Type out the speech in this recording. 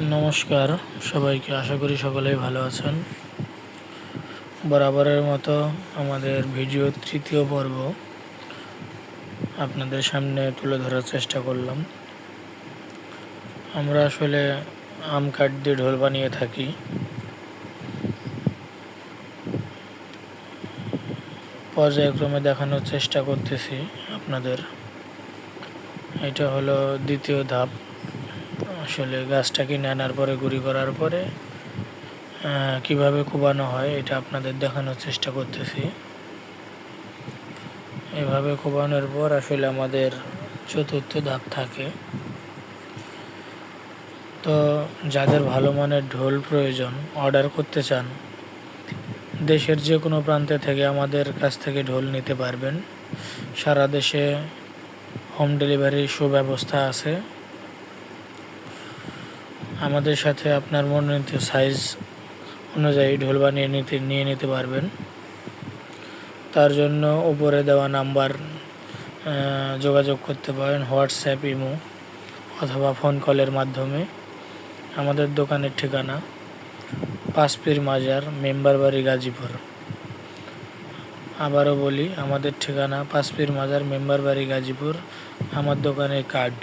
নমস্কার সবাইকে, আশা করি সকলেই ভালো আছেন। বরাবরের মতো আমাদের ভিডিও তৃতীয় পর্ব আপনাদের সামনে তুলে ধরার চেষ্টা করলাম। আমরা আসলে আম কাঠ দিয়ে ঢোল বানিয়ে থাকি। পর্যায়ক্রমে দেখানোর চেষ্টা করতেছি আপনাদের। এটা হলো দ্বিতীয় ধাপ। আসলে গাছটা কিনে আনার পরে গুঁড়ি করার পরে কিভাবে কোবানো হয় এটা আপনাদের দেখানোর চেষ্টা করতেছি। এভাবে কোবানোর পর আসলে আমাদের চতুর্থ ধাপ থাকে। তো যাদের ভালো মানের ঢোল প্রয়োজন, অর্ডার করতে চান, দেশের যে কোনো প্রান্তে থেকে আমাদের কাছ থেকে ঢোল নিতে পারবেন। সারা দেশে হোম ডেলিভারির সুব্যবস্থা আছে। আমাদের সাথে আপনার মনোনীত সাইজ অনুযায়ী ঢোল বানিয়ে নিয়ে নিতে পারবেন। তার জন্য উপরে দেওয়া নাম্বার যোগাযোগ করতে পারেন, হোয়াটসঅ্যাপ, ইমো অথবা ফোন কলের মাধ্যমে। আমাদের দোকানের ঠিকানা পাঁচপীর মাজার, মেম্বার বাড়ি, গাজীপুর। আবারও বলি, আমাদের ঠিকানা পাঁচপীর মাজার, মেম্বার বাড়ি, গাজীপুর। আমার দোকানের কার্ড